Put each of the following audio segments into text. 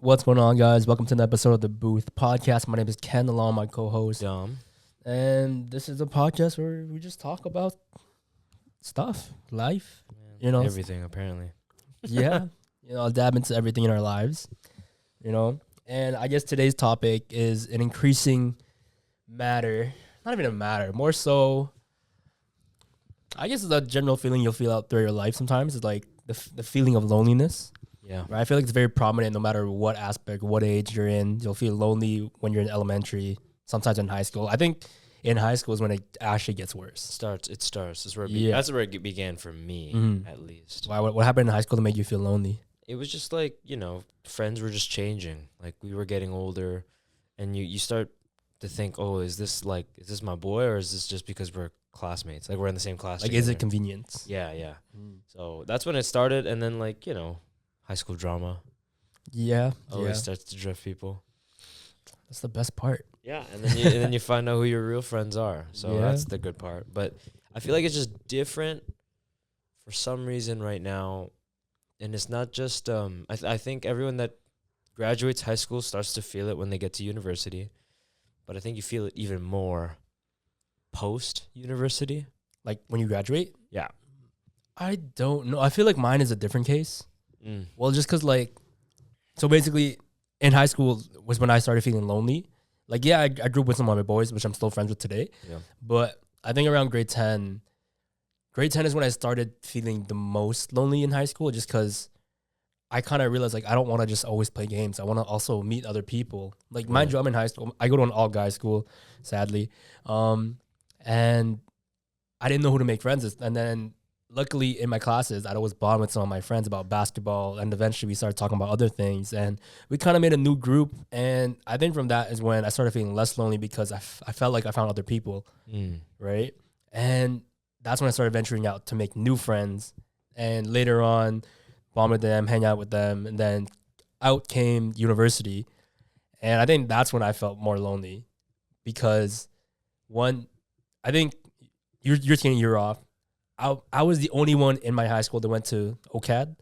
What's going on, guys? Welcome to an episode of the Booth Podcast. My name is Ken, along with my co-host Dom. and this is a podcast where we just talk about stuff, life, Everything apparently. yeah, dab into everything in our lives, And I guess today's topic is an increasing matter, not even a matter, more so. I guess it's a general feeling you'll feel out through your life. Sometimes it's like the feeling of loneliness. Yeah. Right? I feel like it's very prominent no matter what aspect, what age you're in. You'll feel lonely when you're in elementary, sometimes in high school. I think in high school is when it actually gets worse. It starts. That's where it began for me, at least. Why? What happened in high school to make you feel lonely? It was just like, friends were just changing. Like we were getting older and you start to think, oh, is this my boy or is this just because we're classmates? Like we're in the same class. Like, together. is it convenience? Yeah. So that's when it started. And then high school drama. Yeah. Always starts to drift people. That's the best part. Yeah, and then you find out who your real friends are. So that's the good part. But I feel like it's just different for some reason right now. And it's not just I think everyone that graduates high school starts to feel it when they get to university. But I think you feel it even more post university. Like when you graduate? Yeah. I don't know. I feel like mine is a different case. Well, just because so basically in high school was when I started feeling lonely. Like, yeah, I grew up with some of my boys, which I'm still friends with today. Yeah. But I think around grade 10 is when I started feeling the most lonely in high school, just because I kind of realized, I don't want to just always play games. I want to also meet other people. Like, mind you, I'm in high school. I go to an all-guys school, sadly. And I didn't know who to make friends with. And then luckily in my classes, I'd always bond with some of my friends about basketball. And eventually we started talking about other things. And we kind of made a new group. And I think from that is when I started feeling less lonely because I felt like I found other people, right? And that's when I started venturing out to make new friends. And later on, bond with them, hang out with them. And then out came university. And I think that's when I felt more lonely because I think you're taking a year off. I was the only one in my high school that went to OCAD.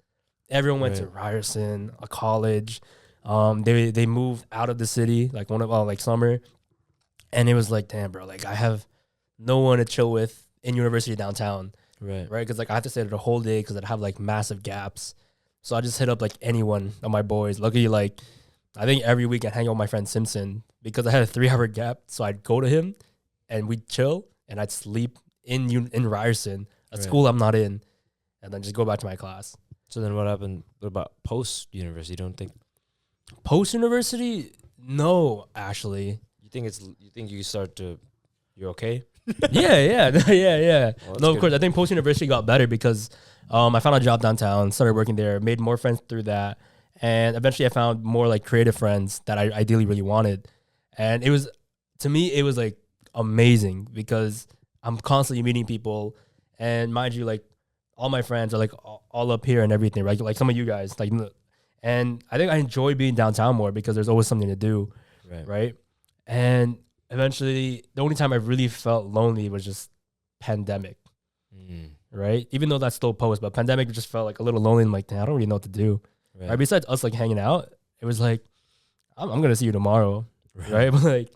Everyone went to Ryerson, a college. They moved out of the city, summer. And it was like, damn, bro, I have no one to chill with in university downtown. Right? Because I have to stay there the whole day because I'd have massive gaps. So I just hit up anyone of my boys. Luckily, I think every week I hang out with my friend Simpson because I had a 3-hour gap. So I'd go to him and we'd chill and I'd sleep in Ryerson, a school I'm not in, and then just go back to my class. So then what happened? What about post-university? Don't think post-university? No, actually. You think you're okay? Yeah. Well, No, of course. I think post-university got better because I found a job downtown, started working there, made more friends through that, and eventually I found more creative friends that I ideally really wanted. And it was amazing because I'm constantly meeting people, and mind you, all my friends are all up here and everything, right? Like some of you guys, and I think I enjoy being downtown more because there's always something to do, right? And eventually, the only time I really felt lonely was just pandemic, right? Even though that's still post, but pandemic just felt a little lonely. I'm like, damn, I don't really know what to do. Right? Besides us hanging out, it was I'm gonna see you tomorrow, right? But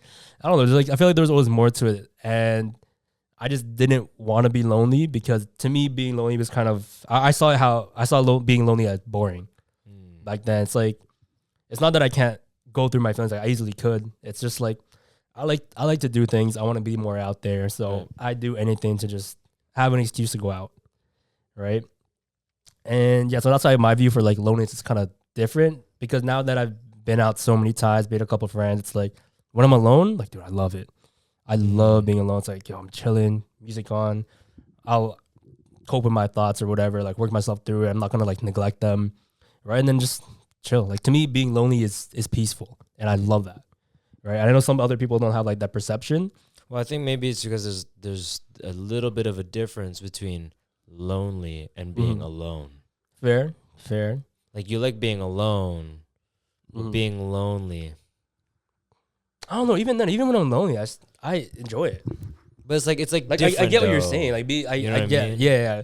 I don't know. I feel like there was always more to it, and I just didn't want to be lonely because to me being lonely was kind of I saw being lonely as boring. Back then, it's not that I can't go through my feelings. I easily could. It's just I like to do things. I want to be more out there, so I do anything to just have an excuse to go out, right? And yeah, so that's why my view for loneliness is kind of different because now that I've been out so many times, made a couple of friends, it's when I'm alone, dude, I love it. I love being alone. It's yo, I'm chilling, music on. I'll cope with my thoughts or whatever, work myself through it. I'm not gonna neglect them, right? And then just chill. To me, being lonely is peaceful, and I love that, right? I know some other people don't have that perception. Well, I think maybe it's because there's a little bit of a difference between lonely and being alone. Fair. You like being alone, but being lonely. I don't know. Even then, even when I'm lonely, I enjoy it. But it's different, I get what you're saying. I get, yeah.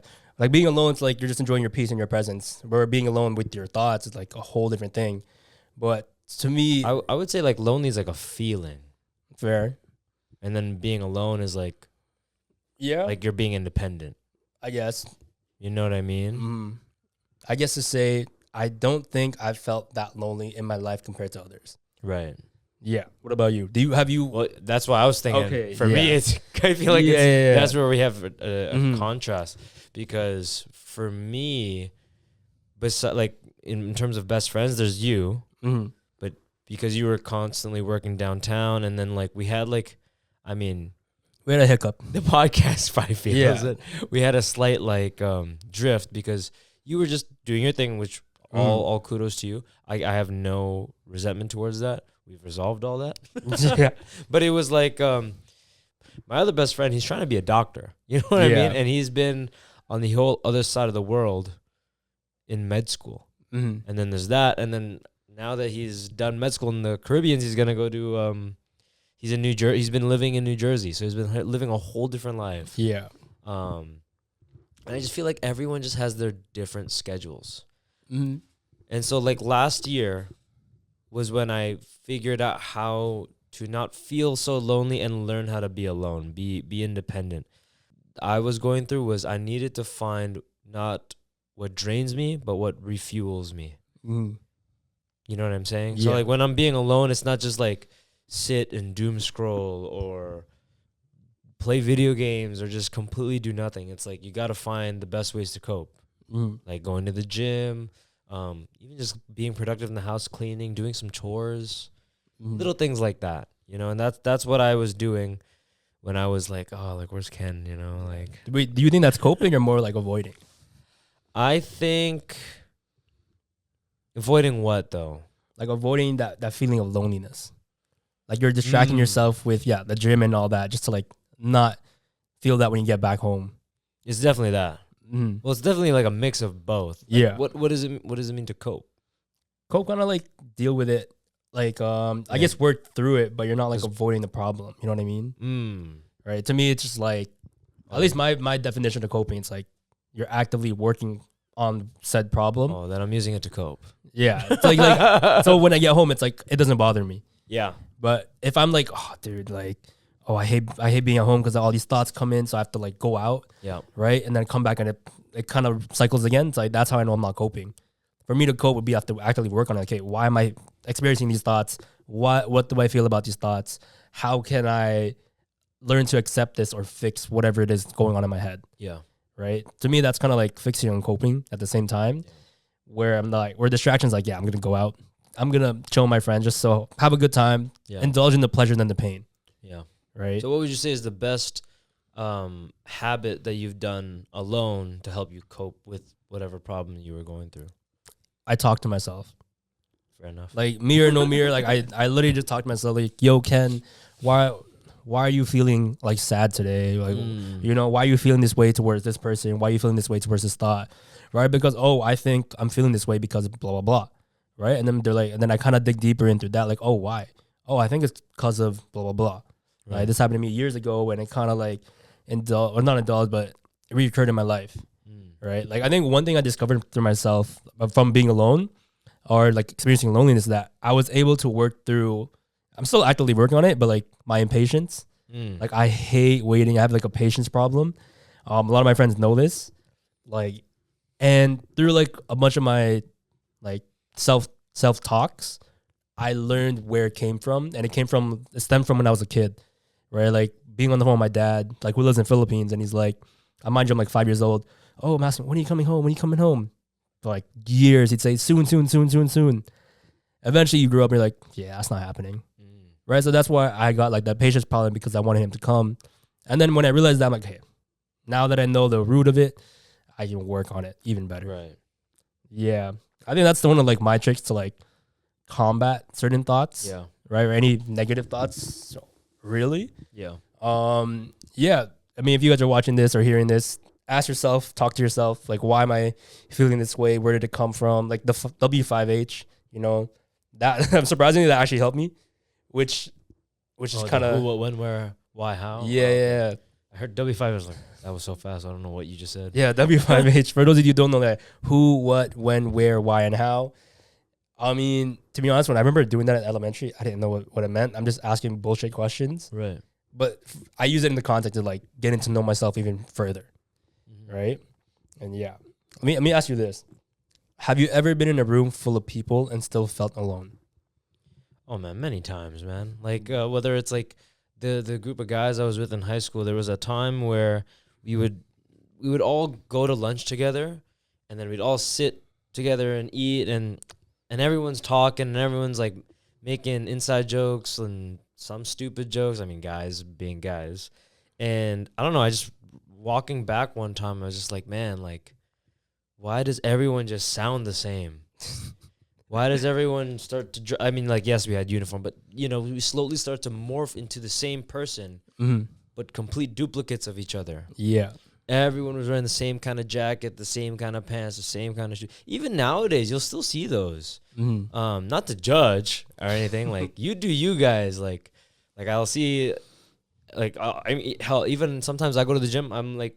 Being alone, it's you're just enjoying your peace and your presence. Where being alone with your thoughts is a whole different thing, But to me, I would say like lonely is like a feeling, fair. and then being alone is like like you're being independent. I guess. You know what I mean? I guess to say I don't think I've felt that lonely in my life compared to others. Right. Yeah. What about you? Have you? Well, that's why I was thinking. Okay, for me, it's I feel like that's where we have a contrast, because for me, like in terms of best friends, there's you, but because you were constantly working downtown, and then like we had like, I mean, we had a hiccup. The podcast probably feels it. We had a slight like drift because you were just doing your thing, which all kudos to you. I have no resentment towards that. We've resolved all that. But it was like my other best friend, he's trying to be a doctor. You know what I mean? And he's been on the whole other side of the world in med school. And then there's that. And then now that he's done med school in the Caribbean, he's going to go to, he's in New Jersey. He's been living in New Jersey. So he's been living a whole different life. Yeah. And I just feel like everyone just has their different schedules. And so like last year was when I figured out how to not feel so lonely and learn how to be alone, be independent. I was going through was I needed to find not what drains me, but what refuels me. You know what I'm saying? So like when I'm being alone, it's not just like sit and doom scroll or play video games or just completely do nothing. It's like you got to find the best ways to cope. Like going to the gym, even just being productive in the house, cleaning, doing some chores, little things like that, you know. And that's what I was doing when I was like, oh, like where's Ken, you know, like. Wait, do you think that's coping or more like avoiding? I think avoiding what though? Like avoiding that feeling of loneliness. Like you're distracting yourself with the gym and all that, just to like not feel that when you get back home. It's definitely that. Well, it's definitely like a mix of both. Like what does it mean to cope? Cope, kind of like deal with it. Like I guess work through it, but you're not like avoiding the problem. You know what I mean? Right. To me, it's just like at least my definition of coping. It's like you're actively working on said problem. Oh, then I'm using it to cope. Yeah. It's like so when I get home, it's like it doesn't bother me. Yeah. But if I'm like, oh, dude, like, oh, I hate being at home because all these thoughts come in, so I have to like go out. Yeah. Right. And then come back and it kind of cycles again. It's like that's how I know I'm not coping. For me to cope would be I have to actively work on it. Okay, why am I experiencing these thoughts? What do I feel about these thoughts? How can I learn to accept this or fix whatever it is going on in my head? Yeah. Right. To me, that's kind of like fixing and coping at the same time. Where I'm like, where distractions like, I'm gonna go out. I'm gonna chill with my friends, just so have a good time, indulge in the pleasure than the pain. Yeah. Right. So what would you say is the best habit that you've done alone to help you cope with whatever problem you were going through? I talk to myself. Fair enough. Like mirror, no mirror. Like I literally just talk to myself. Like, yo, Ken, why are you feeling like sad today? Like, you know, why are you feeling this way towards this person? Why are you feeling this way towards this thought? Right? Because I think I'm feeling this way because of blah blah blah. Right? And then they're like, and then I kind of dig deeper into that. Like, oh, why? Oh, I think it's because of blah blah blah. Right? This happened to me years ago, and it kind of like not indulged, but it reoccurred in my life. Right? Like I think one thing I discovered through myself from being alone or like experiencing loneliness is that I was able to work through. I'm still actively working on it, but like my impatience. Like I hate waiting. I have like a patience problem. A lot of my friends know this. Like, and through like a bunch of my like self talks, I learned where it came from, and it stemmed from when I was a kid, right? Like being on the phone with my dad, like who lives in Philippines, and he's like, I mind you, I'm like 5 years old. Oh, I'm asking, when are you coming home? When are you coming home? For like years, he'd say, soon. Eventually, you grew up and you're like, yeah, that's not happening. Right? So that's why I got like that patience problem, because I wanted him to come. And then when I realized that, I'm like, hey, now that I know the root of it, I can work on it even better. Right. Yeah. I think that's one of like my tricks to like combat certain thoughts. Yeah. Right? Or any negative thoughts. So, really? Yeah. Yeah. I mean, if you guys are watching this or hearing this, ask yourself, talk to yourself, like, why am I feeling this way? Where did it come from? Like the W5H, you know, that surprisingly that actually helped me, which is kind of what, when, where, why, how. Yeah. I heard W5. I was like, that was so fast. I don't know what you just said. Yeah, W5H. For those of you who don't know that, who, what, when, where, why, and how. I mean, to be honest, when I remember doing that in elementary, I didn't know what it meant. I'm just asking bullshit questions. Right. But I use it in the context of like getting to know myself even further. Mm-hmm. Right? And yeah. Let me ask you this. Have you ever been in a room full of people and still felt alone? Oh man, many times, man. Like whether it's like the group of guys I was with in high school, there was a time where we would all go to lunch together, and then we'd all sit together and eat, and everyone's talking, and everyone's like making inside jokes and some stupid jokes. I mean, guys being guys. And I don't know, I just walking back one time, I was just like, man, like, why does everyone just sound the same? Why does everyone start to I mean, like, yes, we had uniform, but, you know, we slowly start to morph into the same person, but complete duplicates of each other. Yeah. Everyone was wearing the same kind of jacket, the same kind of pants, the same kind of shoes. Even nowadays, you'll still see those. Not to judge or anything. Like, you do you guys. Like I'll see, like, I mean, hell, even sometimes I go to the gym, I'm, like,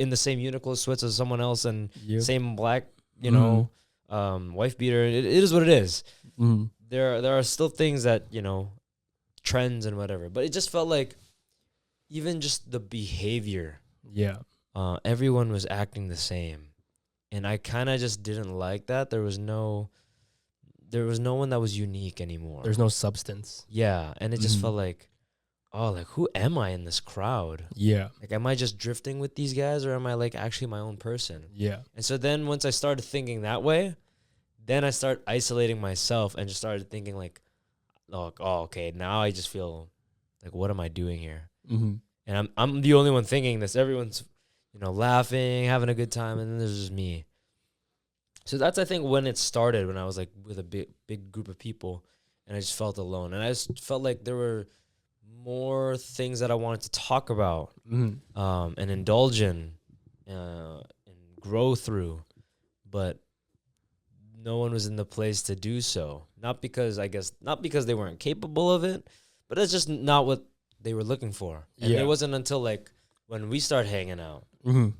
in the same Uniqlo sweats as someone else and same black, you know, wife beater. It is what it is. There are still things that, you know, trends and whatever. But it just felt like even just the behavior. Yeah. Everyone was acting the same. And I kind of just didn't like that. There was no one that was unique anymore. There's no substance. Yeah. And it just felt like, oh, like, who am I in this crowd? Yeah. Like, am I just drifting with these guys, or am I, like, actually my own person? Yeah. And so then once I started thinking that way, then I started isolating myself and just started thinking, like, oh, okay, now I just feel like, what am I doing here? And I'm the only one thinking this. Everyone's, you know, laughing, having a good time, and then there's just me. So that's, I think, when it started, when I was, like, with a big group of people, and I just felt alone. And I just felt like there were more things that I wanted to talk about and indulge in and grow through, but no one was in the place to do so. Not because they weren't capable of it, but it's just not what they were looking for. And it wasn't until, like, when we started hanging out and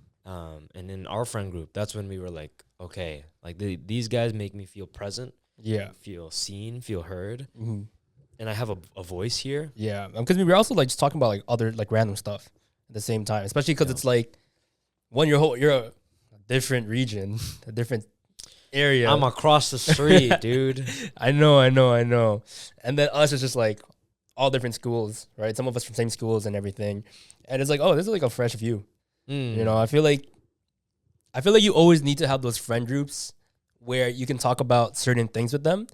in our friend group, that's when we were like, okay, like, these guys make me feel present, feel seen, feel heard. And I have a voice here. Yeah, because we were also, like, just talking about, like, other, like, random stuff at the same time, especially because it's like, one, you're a different region, a different area. I'm across the street, dude. I know. And then us is just like all different schools, right? Some of us from same schools and everything. And it's like, oh, this is like a fresh view. You know, I feel like you always need to have those friend groups where you can talk about certain things with them,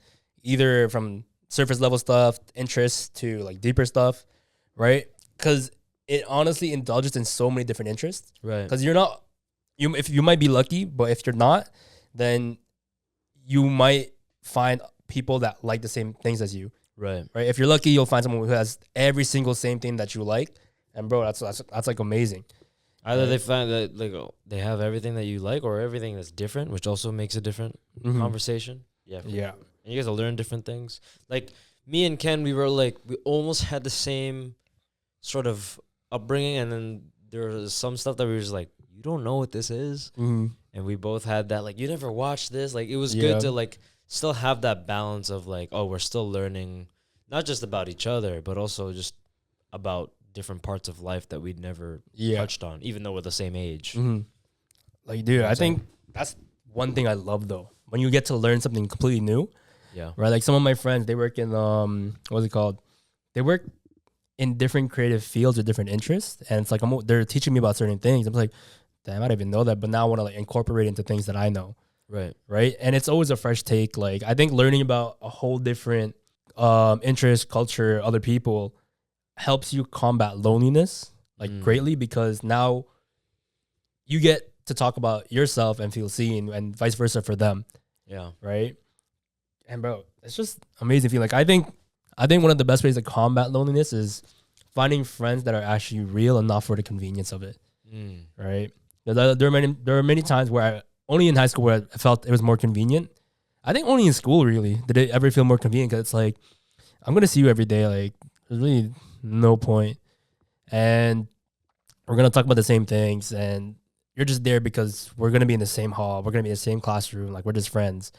either from surface level stuff, interests, to, like, deeper stuff, right? Because it honestly indulges in so many different interests. Right. Because if you might be lucky, but if you're not, then you might find people that like the same things as you. Right. Right. If you're lucky, you'll find someone who has every single same thing that you like. And bro, that's like amazing. Either they find that, like, they have everything that you like, or everything that's different, which also makes a different conversation. Yeah. Yeah. And you guys will learn different things. Like, me and Ken, we almost had the same sort of upbringing, and then there was some stuff that we were just like, you don't know what this is. And we both had that, like, you never watched this. Like, it was good to, like, still have that balance of, like, oh, we're still learning, not just about each other, but also just about different parts of life that we'd never touched on, even though we're the same age. Like, dude, I think that's one thing I love, though, when you get to learn something completely new. Yeah. Right. Like, some of my friends, they work in what's it called? They work in different creative fields with different interests, and it's like they're teaching me about certain things. I'm like, damn, I didn't even know that, but now I want to, like, incorporate into things that I know. Right. And it's always a fresh take. Like, I think learning about a whole different interest, culture, other people helps you combat loneliness, like, greatly, because now you get to talk about yourself and feel seen, and vice versa for them. Yeah. Right. And bro, it's just amazing feeling. Like, I think one of the best ways to combat loneliness is finding friends that are actually real and not for the convenience of it. Right. There are many times where only in high school where I felt it was more convenient. I think only in school really did it ever feel more convenient, because it's like, I'm gonna see you every day. Like, there's really no point, and we're gonna talk about the same things, and you're just there because we're gonna be in the same hall, we're gonna be in the same classroom, like, we're just friends,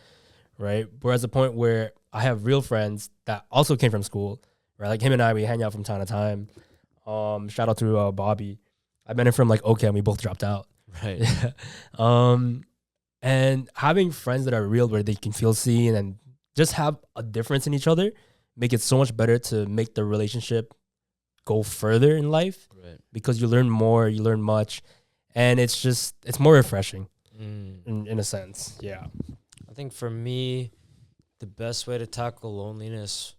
right? We're at the point where I have real friends that also came from school, right? Like him and I, we hang out from time to time. Shout out to Bobby. I met him from like okay, and we both dropped out. Right. Yeah. And having friends that are real, where they can feel seen and just have a difference in each other, make it so much better to make the relationship go further in life. Right. Because you learn more, you learn much, and it's more refreshing in a sense. Yeah. I think for me, the best way to tackle loneliness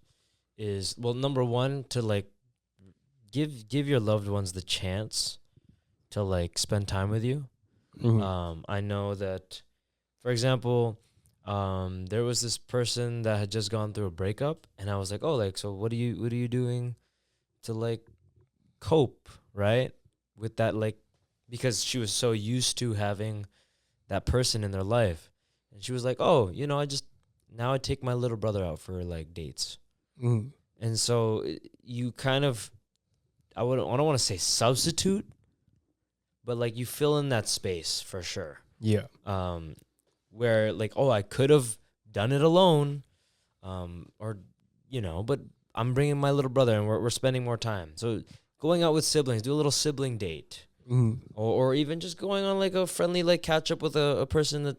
is, well, number one, to like give your loved ones the chance to like spend time with you. I know that, for example, there was this person that had just gone through a breakup, and I was like, oh, like, so what are you doing to like cope, right, with that, like, because she was so used to having that person in their life, and she was like, oh, I take my little brother out for like dates, and so you kind of, I don't want to say substitute, but like you fill in that space for sure. Yeah. Where like, oh, I could have done it alone, or but I'm bringing my little brother and we're spending more time. So going out with siblings, do a little sibling date, or even just going on like a friendly like catch up with a person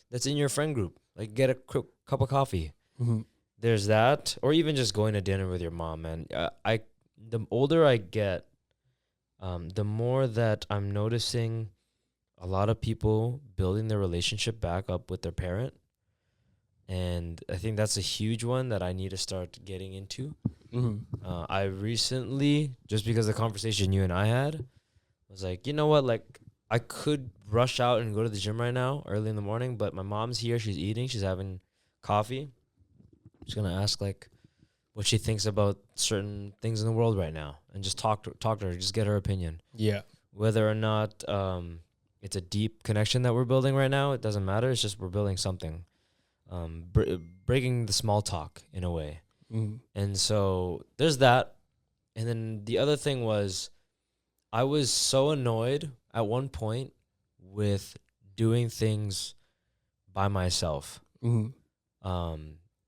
that's in your friend group. Like get a quick cup of coffee. There's that, or even just going to dinner with your mom. And the older I get, the more that I'm noticing a lot of people building their relationship back up with their parent. And I think that's a huge one that I need to start getting into. I recently, just because of the conversation you and I had, was like, you know what? Like, I could rush out and go to the gym right now, early in the morning, but my mom's here. She's eating. She's having coffee. I'm just going to ask, like, what she thinks about certain things in the world right now, and just talk to her, just get her opinion. Yeah. Whether or not it's a deep connection that we're building right now, it doesn't matter. It's just we're building something, breaking the small talk in a way. And so there's that. And then the other thing was, I was so annoyed at one point with doing things by myself.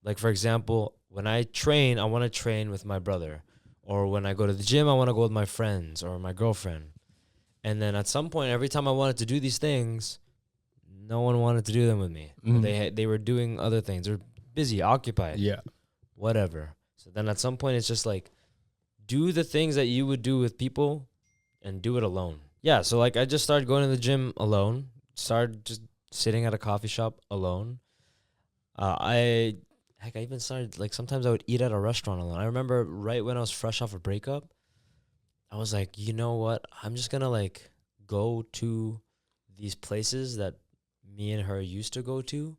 Like, for example, when I train, I want to train with my brother. Or when I go to the gym, I want to go with my friends or my girlfriend. And then at some point, every time I wanted to do these things, no one wanted to do them with me. They were doing other things. They're busy, occupied. Yeah. Whatever. So then at some point, it's just like, do the things that you would do with people and do it alone. Yeah, so like I just started going to the gym alone. Started just sitting at a coffee shop alone. I even started, like, sometimes I would eat at a restaurant alone. I remember right when I was fresh off a breakup, I was like, you know what? I'm just going to, like, go to these places that me and her used to go to,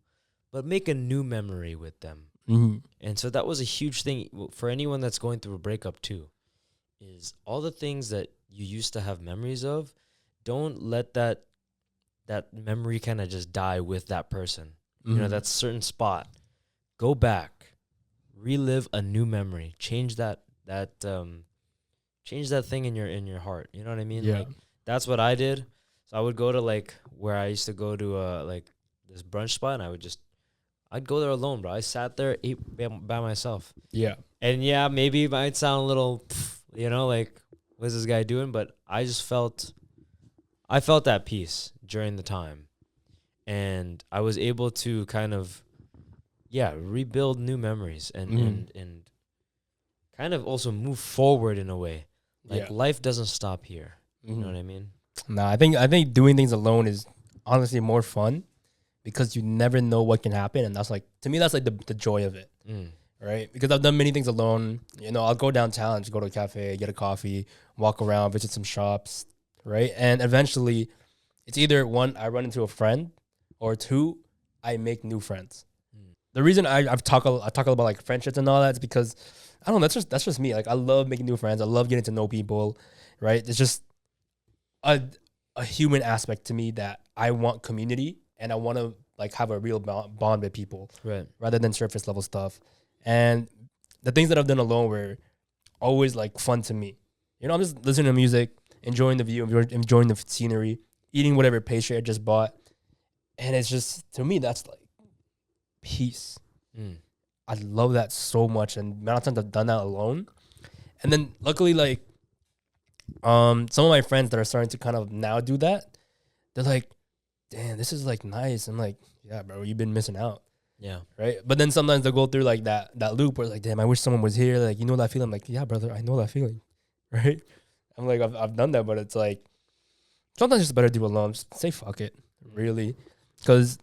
but make a new memory with them. And so that was a huge thing for anyone that's going through a breakup too, is all the things that you used to have memories of, don't let that memory kind of just die with that person. That certain spot. Go back, relive a new memory, change that thing in your heart. You know what I mean? Yeah. Like, that's what I did. So I would go to, like, where I used to go to like this brunch spot, and I'd go there alone, bro. I sat there, ate by myself. Yeah. And yeah, maybe it might sound a little, like, what's this guy doing? But I felt that peace during the time. And I was able to kind of, rebuild new memories and kind of also move forward in a way. Like, life doesn't stop here. You know what I mean? Nah, I think doing things alone is honestly more fun, because you never know what can happen. And that's like, to me, that's like the joy of it. Right? Because I've done many things alone. I'll go downtown, just go to a cafe, get a coffee, walk around, visit some shops, right? And eventually, it's either one, I run into a friend, or two, I make new friends. The reason I talk about like friendships and all that is because, I don't know, that's just me. Like, I love making new friends. I love getting to know people, right? It's just a human aspect to me that I want community, and I want to like have a real bond with people, right? Rather than surface level stuff. And the things that I've done alone were always like fun to me. I'm just listening to music, enjoying the view, enjoying the scenery, eating whatever pastry I just bought. And it's just, to me, that's like peace. I love that so much, and the amount of times I've done that alone. And then luckily, like, some of my friends that are starting to kind of now do that, they're like, damn, this is like nice. I'm like, yeah, bro, you've been missing out. Yeah. Right. But then sometimes they'll go through like that loop where it's like, damn, I wish someone was here. Like, you know that feeling? I'm like, yeah, brother, I know that feeling. Right. I'm like, I've done that, but it's like, sometimes it's better to do alone. Just say fuck it, really. Because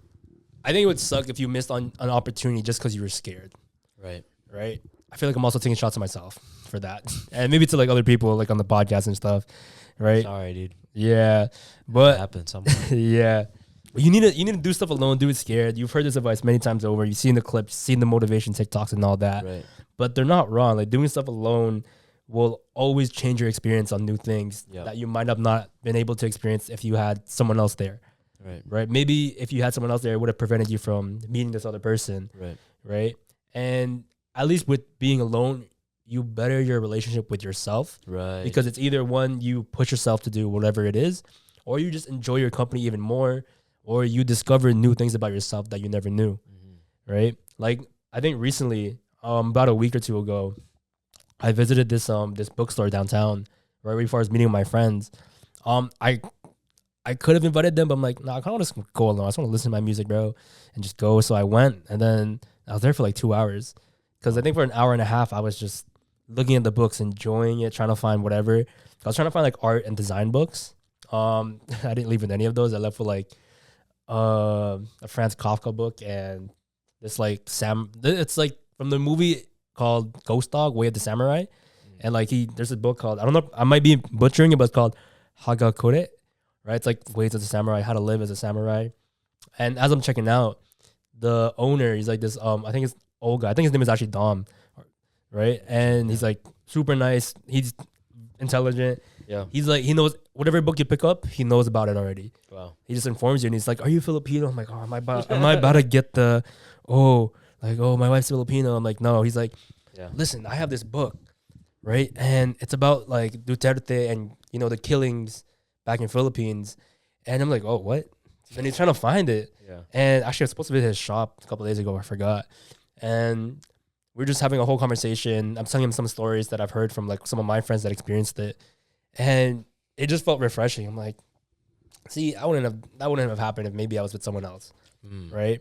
I think it would suck if you missed on an opportunity just because you were scared. Right. Right. I feel like I'm also taking shots at myself for that. And maybe to like other people like on the podcast and stuff. Right. Sorry, dude. Yeah. But it happens somewhere. yeah. But you need to do stuff alone, do it scared. You've heard this advice many times over. You've seen the clips, seen the motivation TikToks and all that. Right. But they're not wrong. Like doing stuff alone will always change your experience on new things that you might have not been able to experience if you had someone else there. Right. Right. Maybe if you had someone else there, it would have prevented you from meeting this other person. Right. Right. And at least with being alone, you better your relationship with yourself. Right. Because it's either one, you push yourself to do whatever it is, or you just enjoy your company even more, or you discover new things about yourself that you never knew. Right. Like I think recently, about a week or two ago, I visited this bookstore downtown right before I was meeting with my friends. I could have invited them, but I'm like, nah, I kind of want to go alone. I just want to listen to my music, bro, and just go. So I went, and then I was there for like 2 hours. Because I think for an hour and a half, I was just looking at the books, enjoying it, trying to find whatever. I was trying to find like art and design books. I didn't leave with any of those. I left with like a Franz Kafka book and this like it's like from the movie called Ghost Dog, Way of the Samurai. And like there's a book called, I don't know, I might be butchering it, but it's called Hagakure, right? It's like Ways of the Samurai, How to Live as a Samurai. And as I'm checking out, the owner, he's like this, I think it's old guy. I think his name is actually Dom, right? And he's like super nice. He's intelligent. Yeah. He's like, he knows whatever book you pick up, he knows about it already. Wow. He just informs you, and he's like, "Are you Filipino?" I'm like, "Oh, am I about to get the, my wife's Filipino?" I'm like, "No." He's like, "Listen, I have this book, right? And it's about like Duterte and the killings back in Philippines." And I'm like, "Oh, what?" And he's trying to find it. Yeah. And actually, I was supposed to visit his shop a couple of days ago. I forgot. And we're just having a whole conversation. I'm telling him some stories that I've heard from like some of my friends that experienced it, and it just felt refreshing. I'm like, see, that wouldn't have happened if maybe I was with someone else, right?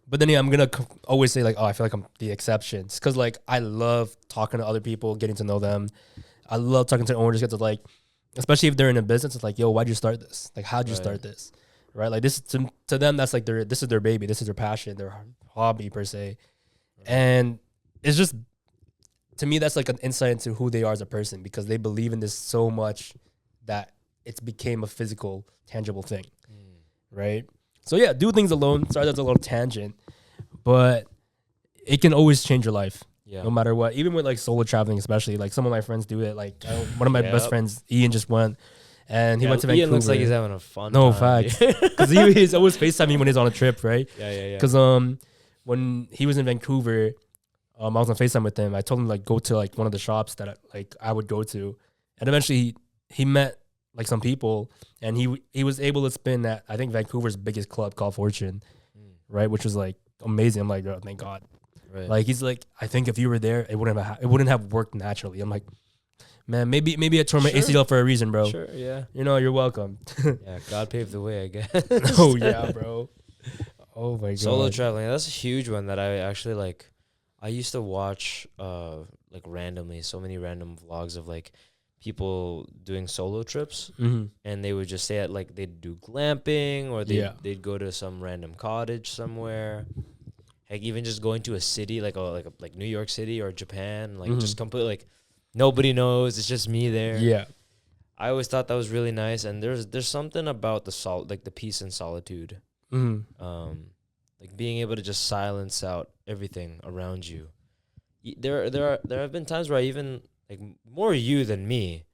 But then I'm gonna always say like, oh, I feel like I'm the exception, because like I love talking to other people, getting to know them. I love talking to owners, get to like, especially if they're in a business. It's like, yo, why'd you start this? Like, how'd you start this? Right? Like this to them, that's like this is their baby, this is their passion, their hobby per se. And it's just, to me, that's like an insight into who they are as a person, because they believe in this so much that it's became a physical, tangible thing, right? So yeah, do things alone. Sorry, that's a little tangent, but it can always change your life, no matter what. Even with like solo traveling, especially, like some of my friends do it. Like one of my best friends, Ian, just went, and he went to Vancouver. Ian looks like he's having a fun No, time. facts. Because he's always FaceTiming when he's on a trip, right? Yeah. Because when he was in Vancouver, I was on FaceTime with him. I told him like go to like one of the shops that I would go to, and eventually he met like some people, and he was able to spin at I think Vancouver's biggest club called Fortune, right? Which was like amazing. I'm like, oh, thank God. Right. Like he's like, I think if you were there, it wouldn't have worked naturally. I'm like, man, maybe I tore my ACL for a reason, bro. Sure, yeah. You're welcome. Yeah, God paved the way, I guess. Oh yeah, bro. Oh my God. Solo traveling, that's a huge one that I actually like. I used to watch like randomly, so many random vlogs of like people doing solo trips, and they would just say like they'd do glamping, or they'd go to some random cottage somewhere. Like even just going to a city like New York City or Japan, like just completely like nobody knows, it's just me there. Yeah. I always thought that was really nice, and there's something about the peace and solitude. Like being able to just silence out everything around you. There have been times where I even, like, more you than me,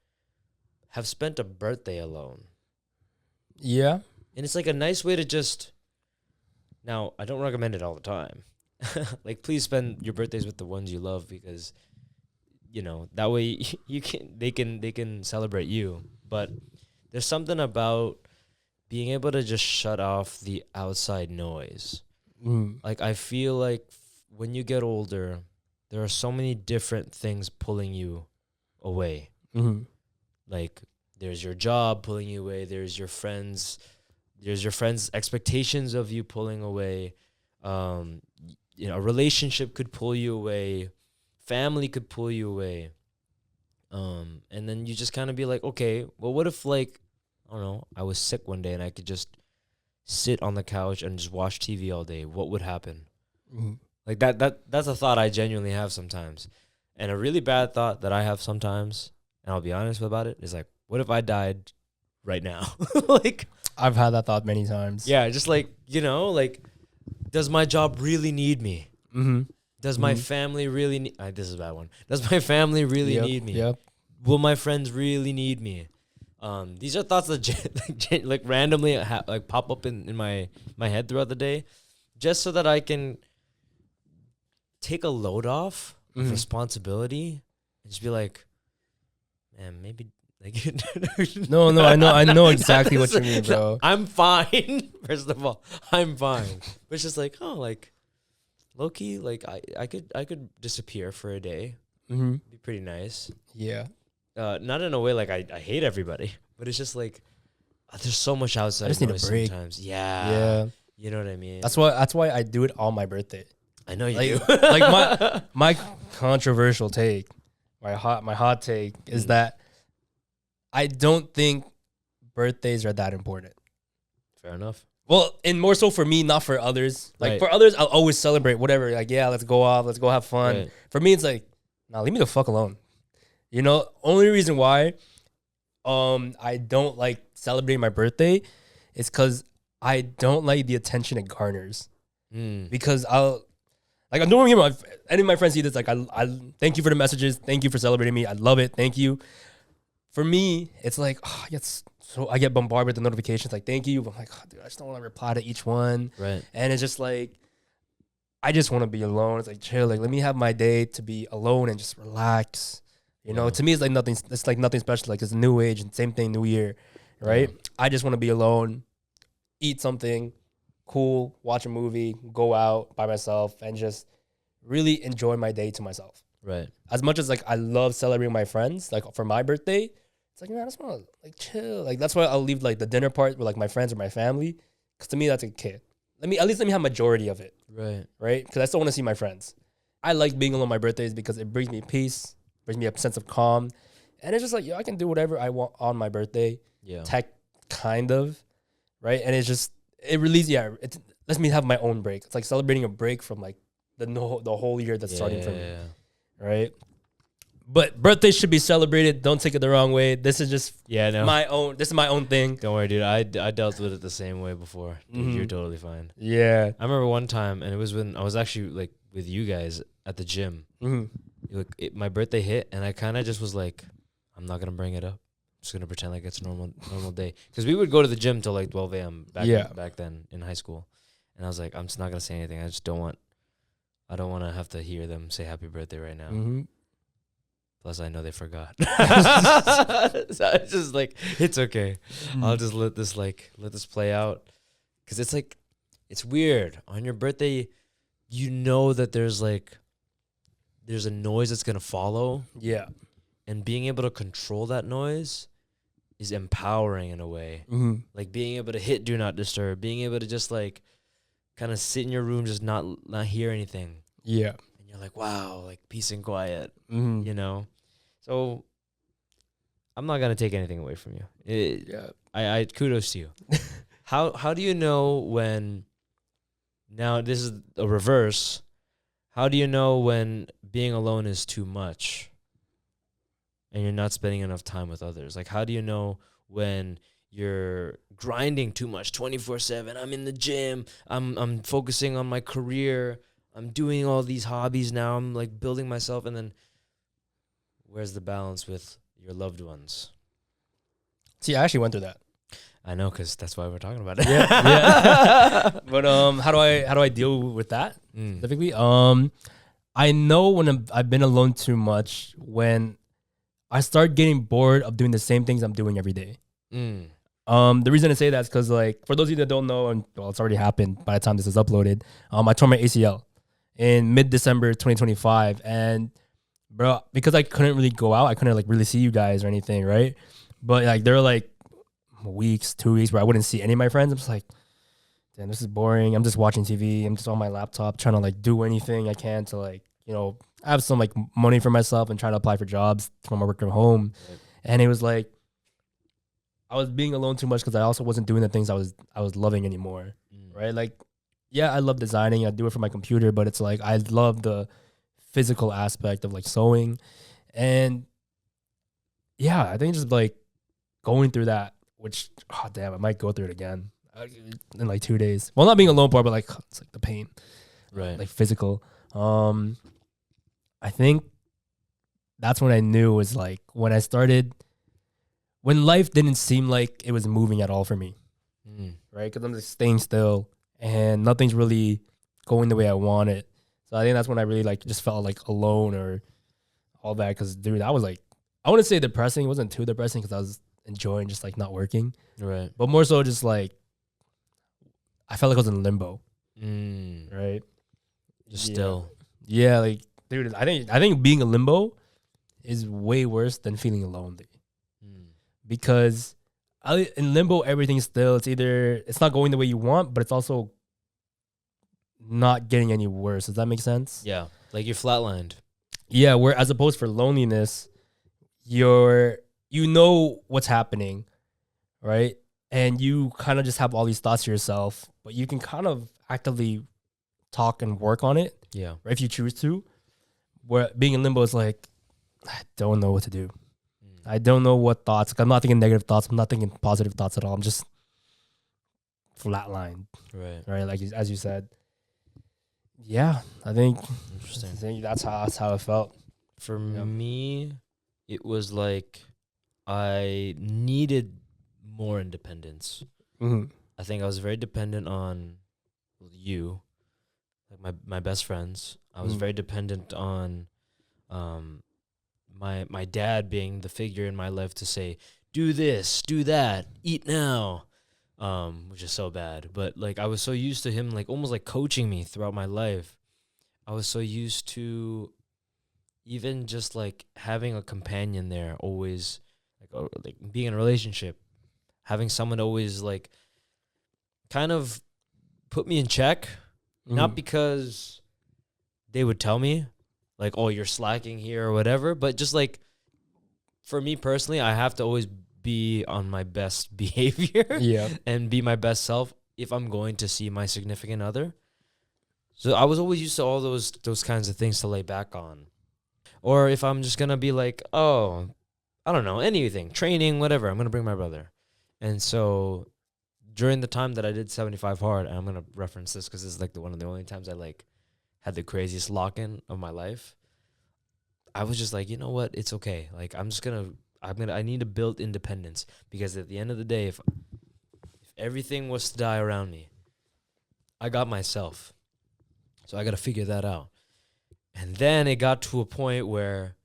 have spent a birthday alone. Yeah. And it's like a nice way to just, now I don't recommend it all the time. Like, please spend your birthdays with the ones you love, because that way they can celebrate you. But there's something about being able to just shut off the outside noise. Like, I feel like when you get older, there are so many different things pulling you away. Like, there's your job pulling you away. There's your friends' expectations of you pulling away. You know, a relationship could pull you away. Family could pull you away. And then you just kind of be like, okay, well, what if, like, I don't know, I was sick one day and I could just sit on the couch and just watch TV all day? What would happen? Like, that's a thought I genuinely have sometimes. And a really bad thought that I have sometimes, and I'll be honest about it, is like, what if I died right now? Like, I've had that thought many times. Yeah, just like, you know, like, does my job really need me? Does my family really need... this is a bad one. Does my family really need me? Will my friends really need me? These are thoughts that like randomly like pop up in my head throughout the day, just so that I can take a load off of responsibility and just be like, man, maybe... Like, no, I know exactly what you mean, bro. I'm fine. First of all, I'm fine. But it's just like, oh, like, low key, like, I could disappear for a day. Be pretty nice. Yeah. Not in a way like I hate everybody, but it's just like there's so much outside. I just need a break sometimes. Yeah. You know what I mean? That's why I do it on my birthday. I know you do. Like my controversial take, my hot take is that I don't think birthdays are that important. Fair enough. Well, and more so for me, not for others. Like, for others, I'll always celebrate whatever. Like, yeah, let's go off. Let's go have fun. Right. For me, it's like, nah, leave me the fuck alone. You know, only reason why I don't like celebrating my birthday is because I don't like the attention it garners. Because don't get me wrong, any of my friends see this, like, I thank you for the messages. Thank you for celebrating me. I love it. Thank you. For me, it's like, I get bombarded with the notifications, like, thank you. I'm like, oh, dude, I just don't want to reply to each one. Right. And it's just like, I just want to be alone. It's like, chill. Like, let me have my day to be alone and just relax. You know, to me, it's like nothing. It's like nothing special. Like, it's a new age and same thing, new year, right? I just want to be alone, eat something cool, watch a movie, go out by myself, and just really enjoy my day to myself. Right. As much as, like, I love celebrating my friends, like, for my birthday, it's like, man, I just want to, like, chill. Like, that's why I'll leave, like, the dinner part with, like, my friends or my family. Because to me, that's a kid. At least let me have majority of it. Right. Right? Because I still want to see my friends. I like being alone on my birthdays because it brings me peace, brings me a sense of calm. And it's just like, I can do whatever I want on my birthday. Yeah. Tech, kind of. Right? And it's just, it lets me have my own break. It's like celebrating a break from, like, the whole year that's starting for me. Yeah. Right? But birthdays should be celebrated. Don't take it the wrong way. This is just my own. This is my own thing. Don't worry, dude. I dealt with it the same way before. Dude, you're totally fine. Yeah. I remember one time, and it was when I was actually, like, with you guys at the gym. My birthday hit, and I kind of just was like, I'm not gonna bring it up. I'm just gonna pretend like it's a normal day. Because we would go to the gym till like 12 a.m. back then in high school, and I was like, I'm just not gonna say anything. I don't want to have to hear them say happy birthday right now. Plus, I know they forgot. So it's just like, it's okay. I'll just let this play out. Because it's like, it's weird. On your birthday, you know that there's a noise that's going to follow. Yeah. And being able to control that noise is empowering in a way. Like, being able to hit do not disturb. Being able to just, like, kind of sit in your room, just not hear anything. Yeah. You're like, wow, like, peace and quiet, you know? So I'm not going to take anything away from you. I kudos to you. How do you know when, now this is a reverse, how do you know when being alone is too much and you're not spending enough time with others? Like, how do you know when you're grinding too much 24/7? I'm in the gym. I'm focusing on my career. I'm doing all these hobbies now. I'm, like, building myself. And then where's the balance with your loved ones? See, I actually went through that. I know, because that's why we're talking about it. Yeah. But how do I deal with that specifically? I know when I've been alone too much when I start getting bored of doing the same things I'm doing every day. The reason I say that is because, like, for those of you that don't know, and well, it's already happened by the time this is uploaded. I tore my ACL in mid-December 2025, and bro, because I couldn't really go out, I couldn't like really see you guys or anything, right? But like there were like weeks, 2 weeks where I wouldn't see any of my friends. I'm just like, damn, this is boring. I'm just watching TV. I'm just on my laptop trying to like do anything I can to like, have some like money for myself and trying to apply for jobs from my work from home. Right. And it was like I was being alone too much because I also wasn't doing the things I was loving anymore. Right? Like, yeah, I love designing. I do it for my computer, but it's like I love the physical aspect of like sewing. And yeah, I think just like going through that, which, oh damn, I might go through it again in like 2 days. Well, not being alone part, but like it's like the pain, right? Like physical. I think that's when I knew was like when when life didn't seem like it was moving at all for me, right? Because I'm just staying still and nothing's really going the way I want it. So I think that's when I really like just felt like alone or all that. Because dude, I was like, I wouldn't say depressing. It wasn't too depressing because I was enjoying just like not working, right? But more so just like I felt like I was in limbo, right? Just still, yeah. Like dude, I think being in limbo is way worse than feeling lonely, because in limbo everything's still. It's not going the way you want, but it's also not getting any worse. Does that make sense? Yeah, like you're flatlined. Yeah, where as opposed for loneliness, you know what's happening, right? And you kind of just have all these thoughts to yourself, but you can kind of actively talk and work on it. Yeah. Right, if you choose to. Where being in limbo is like, I don't know what to do. I don't know what thoughts. Like, I'm not thinking negative thoughts. I'm not thinking positive thoughts at all. I'm just flatlined. Right. Right. Like as you said. Yeah, I think. Interesting. I think that's how it felt. For me, it was like I needed more independence. I think I was very dependent on you, like my best friends. I was very dependent on my dad being the figure in my life to say, do this, do that, eat now, which is so bad. But like I was so used to him like almost like coaching me throughout my life. I was so used to even just like having a companion there, always like being in a relationship, having someone to always like kind of put me in check, not because they would tell me like, oh, you're slacking here or whatever, but just like for me personally, I have to always be on my best behavior and be my best self if I'm going to see my significant other. So I was always used to all those kinds of things to lay back on. Or if I'm just going to be like, oh, I don't know, anything, training, whatever, I'm going to bring my brother. And so during the time that I did 75 hard, and I'm going to reference this because this is like one of the only times I like had the craziest lock-in of my life, I was just like, you know what? It's okay. Like, I need to build independence, because at the end of the day, if everything was to die around me, I got myself. So I got to figure that out. And then it got to a point where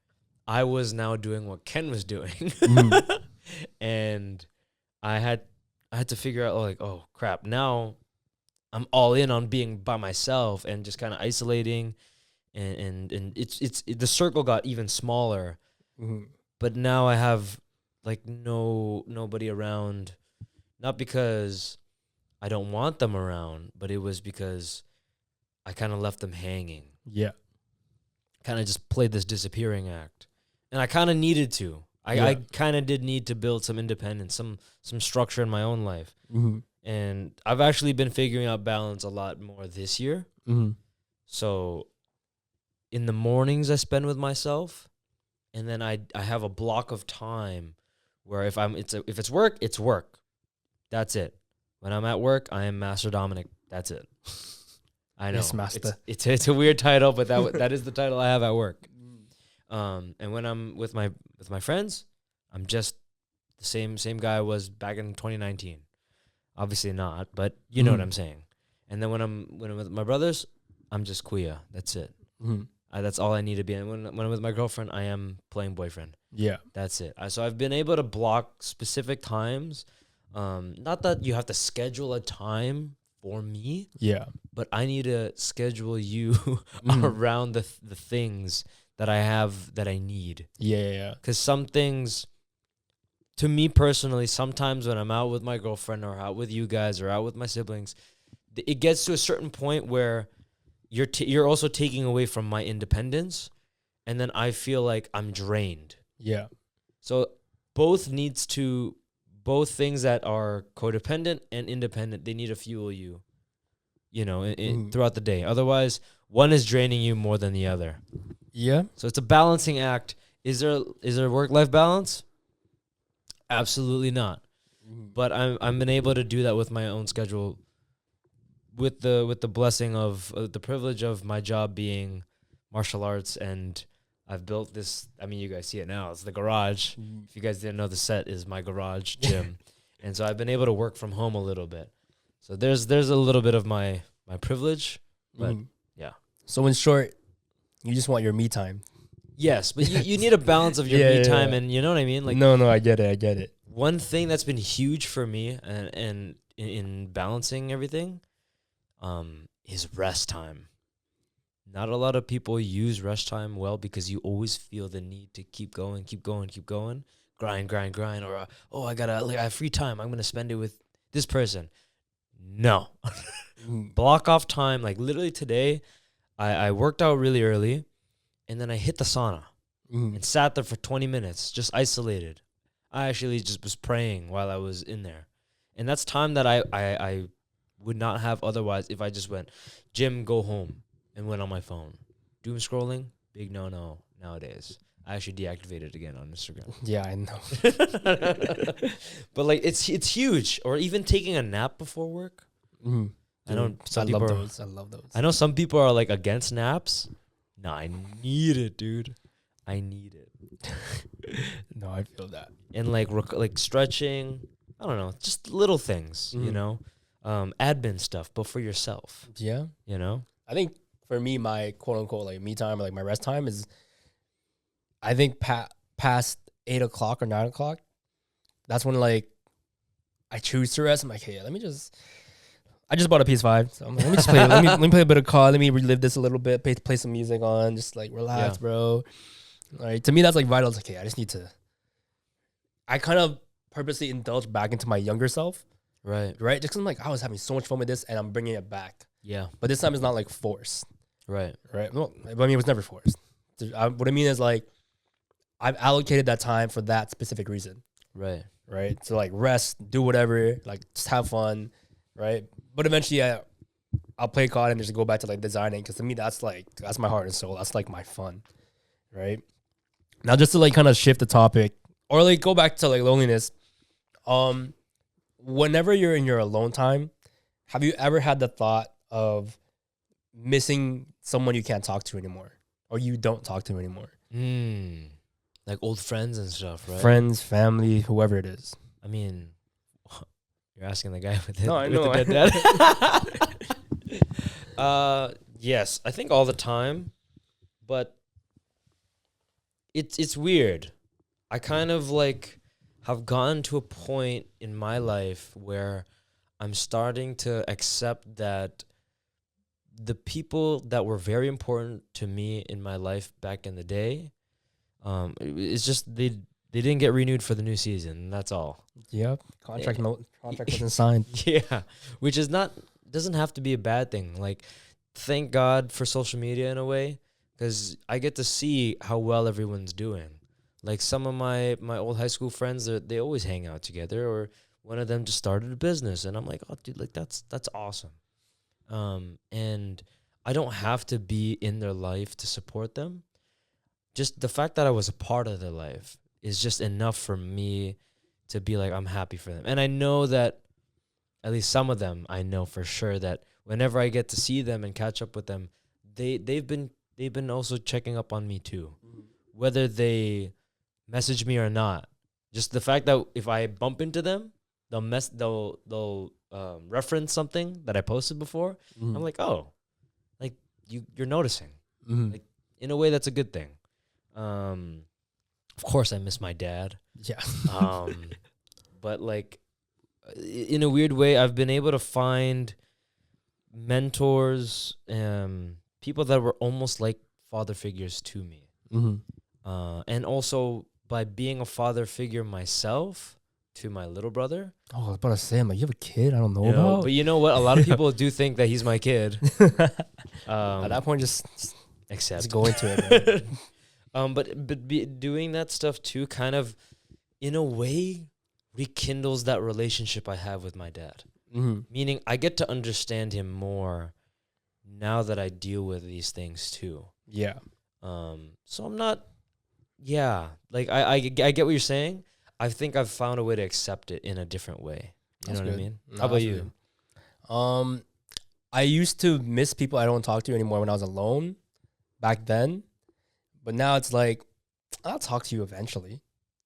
I was now doing what Ken was doing. And I had to figure out like, oh crap, now I'm all in on being by myself and just kind of isolating, and it's the circle got even smaller. But now I have like nobody around, not because I don't want them around, but it was because I kind of left them hanging. Yeah. Kind of just played this disappearing act. And I kind of needed to. I kind of did need to build some independence, some structure in my own life. And I've actually been figuring out balance a lot more this year. So in the mornings I spend with myself, and then I have a block of time where if it's work, it's work. That's it. When I'm at work, I am Master Dominic. That's it. I know. Yes, Master. It's a weird title, but that is the title I have at work. And when I'm with my friends, I'm just the same guy I was back in 2019. Obviously not, but you know what I'm saying. And then when I'm with my brothers, I'm just Kuya. That's it. That's all I need to be. And when I'm with my girlfriend, I am playing boyfriend. Yeah, that's it. So I've been able to block specific times Not that you have to schedule a time for me, Yeah. but I need to schedule you around the things that I have that I need. Yeah. Because some things, to me personally, sometimes when I'm out with my girlfriend or out with you guys or out with my siblings, it gets to a certain point where you're also taking away from my independence, and then I feel like I'm drained. Yeah. So both things that are codependent and independent, they need to fuel you, throughout the day. Otherwise, one is draining you more than the other. Yeah. So it's a balancing act. Is there work-life balance? Absolutely not. But I'm been able to do that with my own schedule, with the blessing of the privilege of my job being martial arts, and I've built this. I mean, you guys see it now. It's the garage. If you guys didn't know, the set is my garage gym, and so I've been able to work from home a little bit. So there's a little bit of my privilege, but yeah. So in short, you just want your me time. Yes, but you need a balance of your me time, and you know what I mean. Like, no, I get it. One thing that's been huge for me, and in balancing everything, is rest time. Not a lot of people use rest time well because you always feel the need to keep going, grind, or I have free time, I'm gonna spend it with this person. No, block off time. Like literally today, I worked out really early, and then I hit the sauna and sat there for 20 minutes, just isolated. I actually just was praying while I was in there, and that's time that I would not have otherwise if I just went gym, go home, and went on my phone. Doom scrolling, big no nowadays. I actually deactivated it again on Instagram. Yeah, I know. But like it's huge. Or even taking a nap before work. Dude, I love those. I know some people are like against naps. No, I need it, dude. I need it. No, I feel that. And like stretching, I don't know, just little things, admin stuff, but for yourself. Yeah. I think for me, my quote unquote like me time or like my rest time is, I think past 8 o'clock or 9 o'clock, that's when like I choose to rest. I'm like, hey, I just bought a PS5, so I'm like, let me just play. let me play a bit of COD. Let me relive this a little bit. Play some music on. Just like relax, bro. All right, to me that's like vital. It's like, hey, I just need to. I kind of purposely indulge back into my younger self. Right. Just because I'm like, I was having so much fun with this, and I'm bringing it back. Yeah. But this time it's not like forced. Right. Well, I mean, it was never forced. What I mean is like, I've allocated that time for that specific reason. Right. So like rest, do whatever, like just have fun, right? But eventually, I'll play COD and just go back to like designing, because to me that's my heart and soul. That's like my fun, right? Now just to like kind of shift the topic, or like go back to like loneliness. Whenever you're in your alone time, have you ever had the thought of missing someone you can't talk to anymore, or you don't talk to anymore? Like old friends and stuff, right? Friends, family, whoever it is. I mean, you're asking the guy with I know. the dead dad. Yes, I think all the time, but it's weird. I kind of like have gotten to a point in my life where I'm starting to accept that the people that were very important to me in my life back in the day, it's just they didn't get renewed for the new season. That's all. Yep. Contract wasn't signed. Yeah, which doesn't have to be a bad thing. Like, thank God for social media in a way, because I get to see how well everyone's doing. Like some of my old high school friends, they always hang out together, or one of them just started a business, and I'm like, oh, dude, like that's awesome. And I don't have to be in their life to support them. Just the fact that I was a part of their life is just enough for me to be like, I'm happy for them. And I know that at least some of them, I know for sure that whenever I get to see them and catch up with them, they've been also checking up on me too, whether they message me or not. Just the fact that if I bump into them, they'll reference something that I posted before. I'm like, oh, like you're noticing. Like in a way, that's a good thing. Of course, I miss my dad. Yeah. But like, in a weird way, I've been able to find mentors, people that were almost like father figures to me. And also by being a father figure myself to my little brother. Oh, I was about to say, I'm like, you have a kid I don't know about? But you know what? A lot of people do think that he's my kid. At that point, just accept. go into it. But doing that stuff too kind of, in a way, rekindles that relationship I have with my dad. Meaning I get to understand him more now that I deal with these things too. Yeah. So I'm not, like I get what you're saying. I think I've found a way to accept it in a different way. You know what I mean? No, How about you? I used to miss people I don't talk to anymore when I was alone back then. But now it's like, I'll talk to you eventually.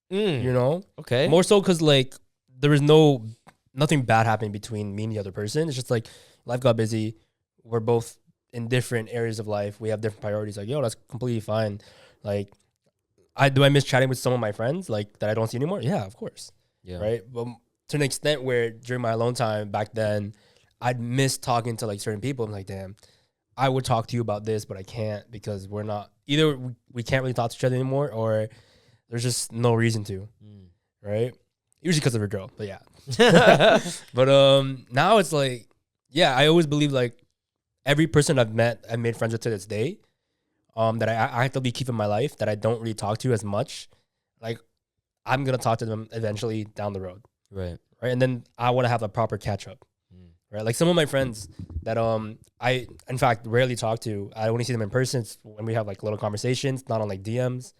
You know? Okay. More so because, like, there was nothing bad happening between me and the other person. It's just like, life got busy. We're both in different areas of life. We have different priorities. Like, yo, that's completely fine. Like, do I miss chatting with some of my friends, like, that I don't see anymore? Yeah, of course. Yeah. Right? But to an extent where during my alone time back then, I'd miss talking to, like, certain people. I'm like, damn, I would talk to you about this, but I can't because we're not, either we can't really talk to each other anymore, or there's just no reason to. Right? Usually because of a girl, but yeah. But now it's like, yeah, I always believe, like, every person I've met and made friends with to this day, that I have to be keeping in my life that I don't really talk to as much, like, I'm gonna talk to them eventually down the road. Right. And then I want to have a proper catch up. Right. Like some of my friends that I in fact rarely talk to, I only see them in person when we have like little conversations, not on like DMs.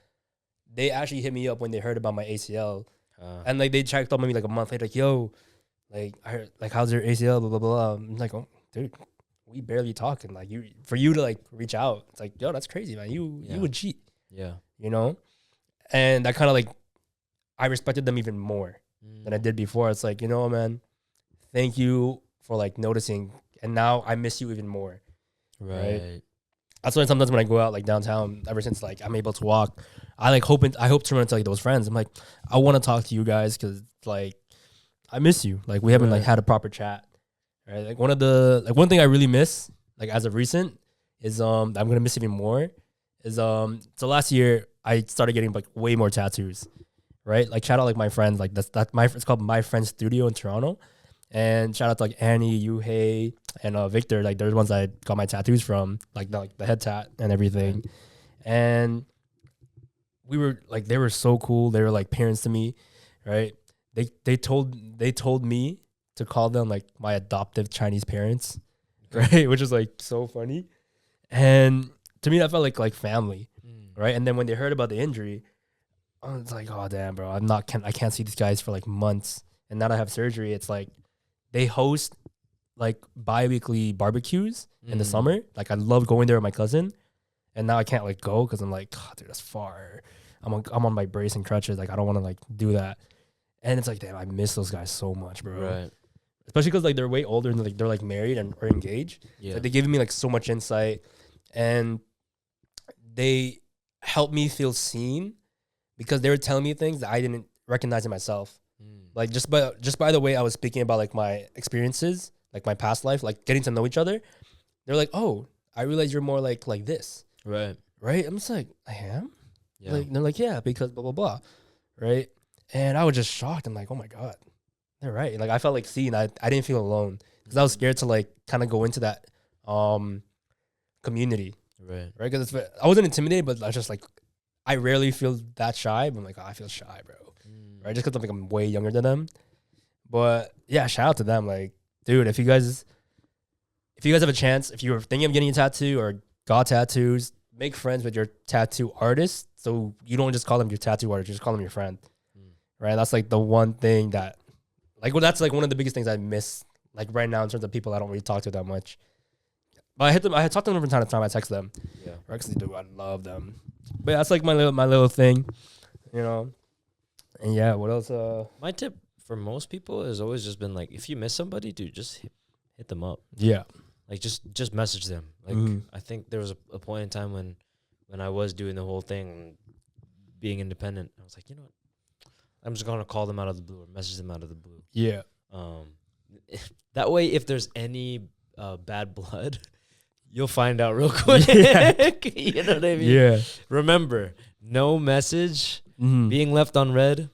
They actually hit me up when they heard about my ACL. And like they checked up on me like a month later, like, yo, like I heard, like, how's your ACL? Blah blah blah. I'm like, oh, dude, we barely talking. Like, for you to like reach out, it's like, yo, that's crazy, man. You would cheat. Yeah. You know? And I kind of like, I respected them even more than I did before. It's like, you know, man, thank you for like noticing. And now I miss you even more. Right. That's why sometimes when I go out like downtown, ever since like I'm able to walk, I hope to run into like those friends. I'm like, I want to talk to you guys because like I miss you. Like we haven't like had a proper chat. Right. Like one thing I really miss, like as of recent, is I'm gonna miss even more. Is so last year I started getting like way more tattoos. Right. Like shout out like my friends, like it's called My Friend's Studio in Toronto. And shout out to like Annie, Yuhei, and Victor. Like they're the ones I got my tattoos from, like the head tat and everything. And we were like, they were so cool. They were like parents to me, right? They told me to call them like my adoptive Chinese parents, right? Which is like so funny. And to me, that felt like family, right? And then when they heard about the injury, I was like, oh damn, bro, I can't see these guys for like months. And now that I have surgery, it's like they host like bi-weekly barbecues in the summer. Like I love going there with my cousin, and now I can't like go because I'm like, oh, dude, that's far. I'm on my brace and crutches. Like I don't want to like do that. And it's like, damn, I miss those guys so much, bro. Right. Especially because like they're way older and like they're like married and or engaged. Yeah. So they gave me like so much insight, and they helped me feel seen because they were telling me things that I didn't recognize in myself. Like just by the way I was speaking about like my experiences, like my past life, like getting to know each other, they're like, oh, I realize you're more like this. Right. I'm just like, I am? Yeah. Like they're like, yeah, because blah blah blah. Right. And I was just shocked. I'm like, oh my God. They're right. Like I felt like seen. I didn't feel alone. Because I was scared to like kind of go into that community. Right. Because I wasn't intimidated, but I was just like, I rarely feel that shy. But I'm like, oh, I feel shy, bro. Right, just because I'm way younger than them. But yeah, shout out to them. Like, dude, if you guys have a chance, if you're thinking of getting a tattoo or got tattoos, make friends with your tattoo artist. So you don't just call them your tattoo artist, you just call them your friend. Right? That's like the one thing that, like, well, that's like one of the biggest things I miss, like right now in terms of people I don't really talk to that much. But I had talked to them from time to time. I text them. Yeah, actually, dude, I love them. But yeah, that's like my little thing, you know. And yeah, what else? My tip for most people has always just been like, if you miss somebody, dude, just hit them up. Yeah. Like just message them. Like I think there was a point in time when I was doing the whole thing, being independent. I was like, you know what? I'm just gonna call them out of the blue or message them out of the blue. Yeah. That way, if there's any bad blood, you'll find out real quick. You know what I mean? Yeah. Remember, no message being left on red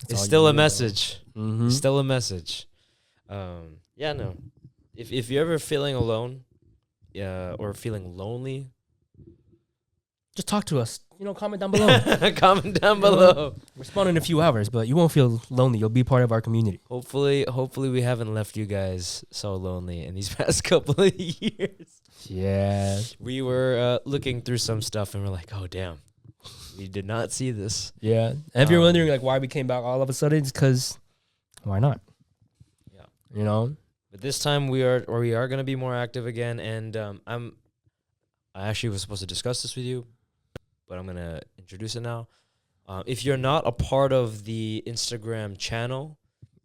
is all still you a need, message. Mm-hmm. Still a message. Yeah, no. If you're ever feeling alone, or feeling lonely, Just talk to us. Comment down below. comment down below. Respond in a few hours, but you won't feel lonely. You'll be part of our community. Hopefully we haven't left you guys so lonely in these past couple of years. Yeah. We were looking through some stuff and we're like, oh damn, we did not see this. Yeah. And if you're wondering like why we came back all of a sudden, it's because why not? Yeah. But this time we are gonna be more active again, and I actually was supposed to discuss this with you, but I'm gonna introduce it now. If you're not a part of the Instagram channel,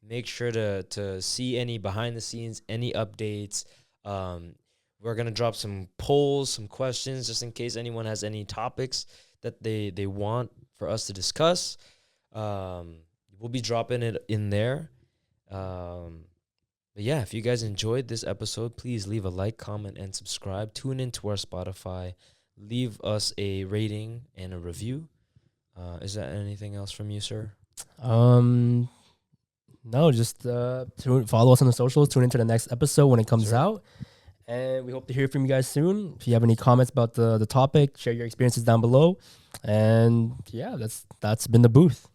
make sure to see any behind the scenes, any updates. We're gonna drop some polls, some questions, just in case anyone has any topics that they want for us to discuss. We'll be dropping it in there. But yeah, if you guys enjoyed this episode, please leave a like, comment, and subscribe. Tune into our Spotify. Leave us a rating and a review. Is that anything else from you, sir? No, just follow us on the socials. Tune into the next episode when it comes out. And we hope to hear from you guys soon. If you have any comments about the topic, share your experiences down below. And yeah, that's been the booth.